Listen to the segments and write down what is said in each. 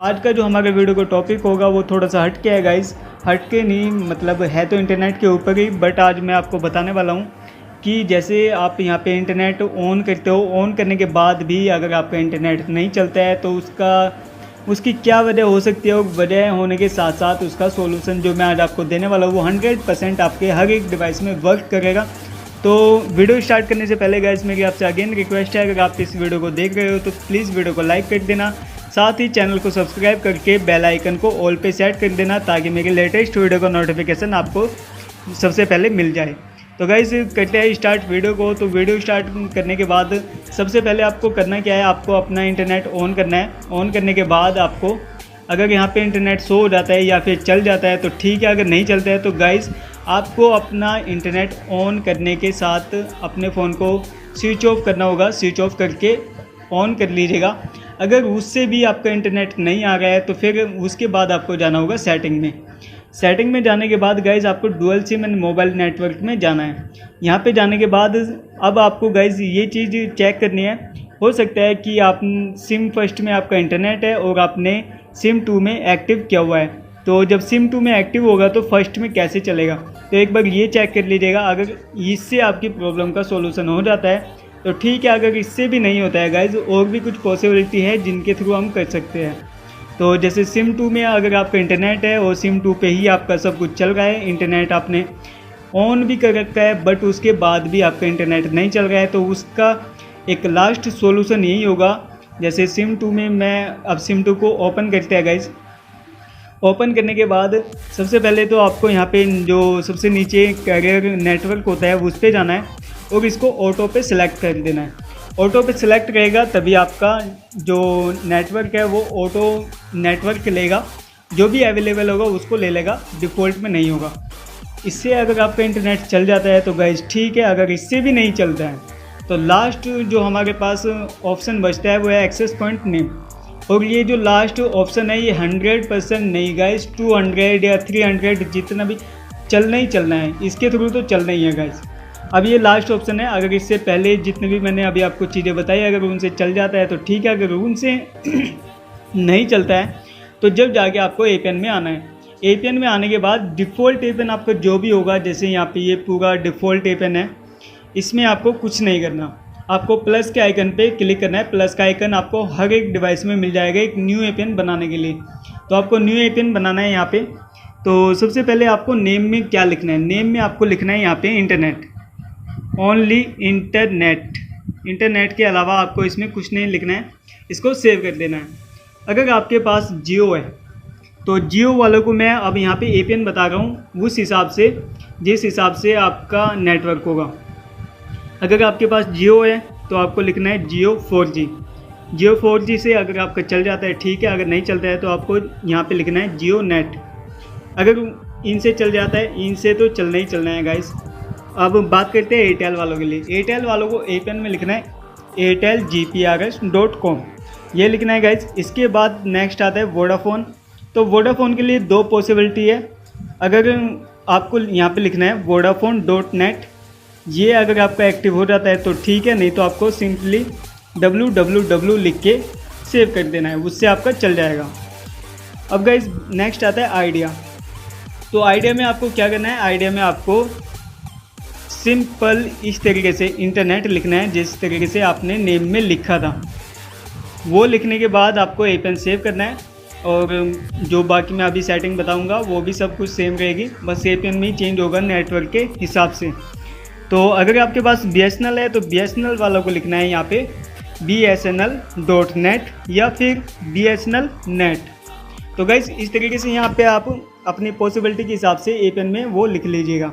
आज का जो हमारे वीडियो का टॉपिक होगा वो थोड़ा सा हट के है गाइस। हट के नहीं, मतलब है तो इंटरनेट के ऊपर ही, बट आज मैं आपको बताने वाला हूँ कि जैसे आप यहाँ पे इंटरनेट ऑन करते हो, ऑन करने के बाद भी अगर आपका इंटरनेट नहीं चलता है तो उसकी क्या वजह हो सकती है। वजह होने के साथ साथ उसका सॉल्यूशन जो मैं आज आपको देने वाला हूँ वो 100% आपके हर एक डिवाइस में वर्क करेगा। तो वीडियो स्टार्ट करने से पहले गाइस मेरी आपसे अगेन रिक्वेस्ट है, अगर आप इस वीडियो को देख रहे हो तो प्लीज़ वीडियो को लाइक कर देना, साथ ही चैनल को सब्सक्राइब करके बेल आइकन को ऑल पे सेट कर देना ताकि मेरे लेटेस्ट वीडियो का नोटिफिकेशन आपको सबसे पहले मिल जाए। तो गाइस करते हैं स्टार्ट वीडियो को। तो वीडियो स्टार्ट करने के बाद सबसे पहले आपको करना क्या है, आपको अपना इंटरनेट ऑन करना है। ऑन करने के बाद आपको अगर यहाँ पे इंटरनेट शो हो जाता है या फिर चल जाता है तो ठीक है, अगर नहीं चलता है तो गाइस आपको अपना इंटरनेट ऑन करने के साथ अपने फ़ोन को स्विच ऑफ करना होगा। स्विच ऑफ करके ऑन कर लीजिएगा। अगर उससे भी आपका इंटरनेट नहीं आ रहा है तो फिर उसके बाद आपको जाना होगा सेटिंग में। सेटिंग में जाने के बाद गाइज़ आपको dual SIM and mobile network में जाना है। यहाँ पे जाने के बाद अब आपको गाइज़ ये चीज़ चेक करनी है। हो सकता है कि आप सिम फर्स्ट में आपका इंटरनेट है और आपने सिम 2 में एक्टिव किया हुआ है, तो जब सिम 2 में एक्टिव होगा तो फर्स्ट में कैसे चलेगा, तो एक बार ये चेक कर लीजिएगा। अगर इससे आपकी प्रॉब्लम का सोल्यूशन हो जाता है तो ठीक है, अगर इससे भी नहीं होता है गाइज़ और भी कुछ पॉसिबिलिटी है जिनके थ्रू हम कर सकते हैं। तो जैसे सिम 2 में अगर आपका इंटरनेट है और सिम 2 पे ही आपका सब कुछ चल रहा है, इंटरनेट आपने ऑन भी कर रखा है बट उसके बाद भी आपका इंटरनेट नहीं चल रहा है, तो उसका एक लास्ट सॉल्यूशन यही होगा। जैसे सिम 2 में मैं अब सिम 2 को ओपन करते हैं गाइज़। ओपन करने के बाद सबसे पहले तो आपको यहाँ पे जो सबसे नीचे कैरियर नेटवर्क होता है उस पर जाना है और इसको ऑटो पे सिलेक्ट कर देना है। ऑटो पे सिलेक्ट रहेगा तभी आपका जो नेटवर्क है वो ऑटो नेटवर्क लेगा, जो भी अवेलेबल होगा उसको ले लेगा, डिफ़ॉल्ट में नहीं होगा। इससे अगर आपका इंटरनेट चल जाता है तो गाइज ठीक है, अगर इससे भी नहीं चलता है तो लास्ट जो हमारे पास ऑप्शन बचता है वो है एक्सेस पॉइंट नेम। और ये जो लास्ट ऑप्शन है ये 100% नहीं गाइज, 200 या 300 जितना भी चलना ही चलना है, इसके थ्रू तो चलना ही है गाइज। अब ये लास्ट ऑप्शन है। अगर इससे पहले जितने भी मैंने अभी आपको चीज़ें बताई अगर उनसे चल जाता है तो ठीक है, अगर उनसे नहीं चलता है तो जब जाके आपको एपीएन में आना है। एपीएन में आने के बाद डिफ़ॉल्ट एपीएन आपका जो भी होगा, जैसे यहाँ पे ये पूरा डिफ़ॉल्ट एपीएन है, इसमें आपको कुछ नहीं करना, आपको प्लस के आइकन पे क्लिक करना है। प्लस का आइकन आपको हर एक डिवाइस में मिल जाएगा एक न्यू एपीएन बनाने के लिए। तो आपको न्यू एपीएन बनाना है यहाँ पे। तो सबसे पहले आपको नेम में क्या लिखना है, नेम में आपको लिखना है यहाँ पे इंटरनेट, ओनली इंटरनेट। इंटरनेट के अलावा आपको इसमें कुछ नहीं लिखना है, इसको सेव कर देना है। अगर आपके पास जियो है तो जियो वालों को मैं अब यहाँ पे एपीएन बता रहा हूँ उस हिसाब से, जिस हिसाब से आपका नेटवर्क होगा। अगर आपके पास जियो है तो आपको लिखना है जियो 4G। जियो 4G से अगर आपका चल जाता है ठीक है, अगर नहीं चलता है तो आपको यहाँ पे लिखना है जियो नेट। अगर इनसे चल जाता है, इनसे तो चलना ही चलना है गाइस। अब बात करते हैं एयरटेल वालों के लिए। एयरटेल वालों को एपीएन में लिखना है airtelgprs.com, ये लिखना है गाइस। इसके बाद नेक्स्ट आता है वोडाफोन। तो वोडाफोन के लिए दो पॉसिबिलिटी है। अगर आपको यहाँ पे लिखना है vodafone.net, ये अगर आपका एक्टिव हो जाता है तो ठीक है, नहीं तो आपको सिंपली www लिख के सेव कर देना है, उससे आपका चल जाएगा। अब गाइस नेक्स्ट आता है आइडिया। तो आइडिया में आपको क्या करना है, आइडिया में आपको सिंपल इस तरीके से इंटरनेट लिखना है जिस तरीके से आपने नेम में लिखा था। वो लिखने के बाद आपको एपीएन सेव करना है और जो बाकी मैं अभी सेटिंग बताऊंगा वो भी सब कुछ सेम रहेगी, बस एपीएन में ही चेंज होगा नेटवर्क के हिसाब से। तो अगर आपके पास BSNL है तो BSNL वालों को लिखना है यहाँ पे BSNL.net या फिर BSNL net। तो गाइस इस तरीके से यहाँ पे आप अपनी पॉसिबिलिटी के हिसाब से एपीएन में वो लिख लीजिएगा।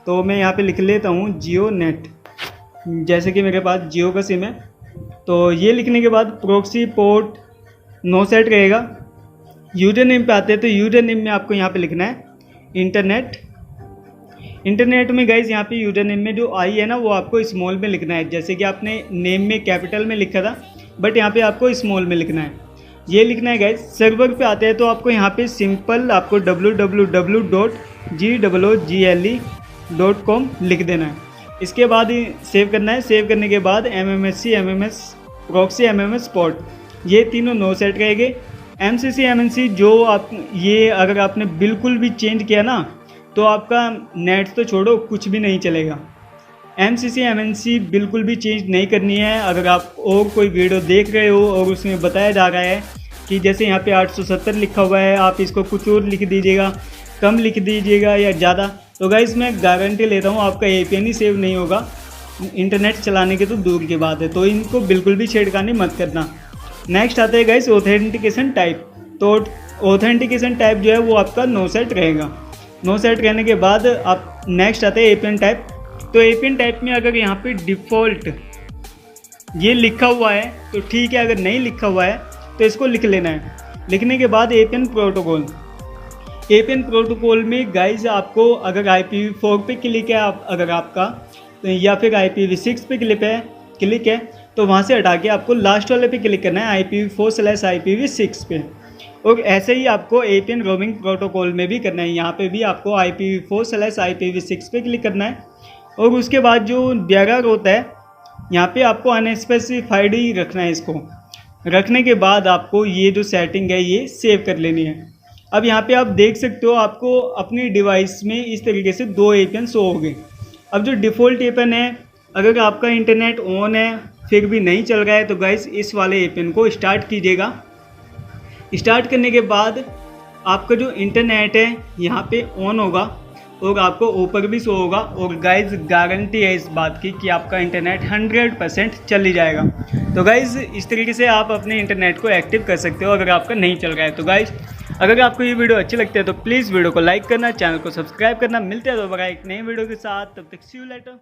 तो मैं यहाँ पे लिख लेता हूँ जियो नेट, जैसे कि मेरे पास जियो का सिम है। तो ये लिखने के बाद प्रॉक्सी पोर्ट नो सेट रहेगा। यूजर नेम पे आते हैं तो यूजर नेम में आपको यहाँ पे लिखना है इंटरनेट। इंटरनेट में गाइज यहाँ पे यूजर नेम में जो आई है ना वो आपको स्मॉल में लिखना है, जैसे कि आपने नेम में कैपिटल में लिखा था बट यहाँ पे आपको स्मॉल में लिखना है, ये लिखना है गाइज। सर्वर पे आते हैं तो आपको यहाँ पे सिंपल आपको www.google.com लिख देना है। इसके बाद सेव करना है। सेव करने के बाद MMSC, MMS proxy, MMS port, ये तीनों नो सेट रहेंगे। MCC MNC जो आप ये अगर आपने बिल्कुल भी चेंज किया ना तो आपका नेट तो छोड़ो कुछ भी नहीं चलेगा। MCC MNC बिल्कुल भी चेंज नहीं करनी है। अगर आप और कोई वीडियो देख रहे हो और उसमें बताया जा रहा है कि जैसे यहाँ पे 870 लिखा हुआ है, आप इसको कुछ और लिख दीजिएगा, कम लिख दीजिएगा या ज़्यादा, तो गाइस मैं गारंटी लेता हूँ आपका APN ही सेव नहीं होगा। इंटरनेट चलाने के तो दूर की बात है, तो इनको बिल्कुल भी छेड़खानी मत करना। नेक्स्ट आता है गाइस ऑथेंटिकेशन टाइप। तो ऑथेंटिकेशन टाइप जो है वो आपका नो सेट रहेगा। नो सेट रहने के बाद आप नेक्स्ट आते हैं APN टाइप। तो APN टाइप में अगर यहाँ पे डिफ़ॉल्ट ये लिखा हुआ है तो ठीक है, अगर नहीं लिखा हुआ है तो इसको लिख लेना है। लिखने के बाद APN प्रोटोकॉल। APN प्रोटोकॉल में गाइज आपको अगर IPv4 पे क्लिक है अगर आपका या फिर IPv6 पे क्लिक है तो वहाँ से हटा के आपको लास्ट वाले पे क्लिक करना है, IPv4/IPv6 पे। और ऐसे ही आपको APN रोमिंग प्रोटोकॉल में भी करना है। यहाँ पे भी आपको IPv4/IPv6 पे क्लिक करना है और उसके बाद जो DRR होता है यहाँ पे आपको अनस्पेसिफाइड ही रखना है। इसको रखने के बाद आपको ये जो सेटिंग है ये सेव कर लेनी है। अब यहाँ पे आप देख सकते हो आपको अपनी डिवाइस में इस तरीके से 2 APN शो हो गए। अब जो डिफ़ॉल्ट APN है, अगर आपका इंटरनेट ऑन है फिर भी नहीं चल रहा है तो गाइस इस वाले APN को स्टार्ट कीजिएगा। स्टार्ट करने के बाद आपका जो इंटरनेट है यहाँ पे ऑन होगा और आपको ऊपर भी शो होगा। और गाइज गारंटी है इस बात की कि आपका इंटरनेट 100% चल ही जाएगा। तो गाइज इस तरीके से आप अपने इंटरनेट को एक्टिव कर सकते हो अगर आपका नहीं चल रहा है। तो गाइज अगर आपको ये वीडियो अच्छी लगती है तो प्लीज़ वीडियो को लाइक करना, चैनल को सब्सक्राइब करना। मिलते हैं दोबारा एक नई वीडियो के साथ, तब तक सी यू लेटर।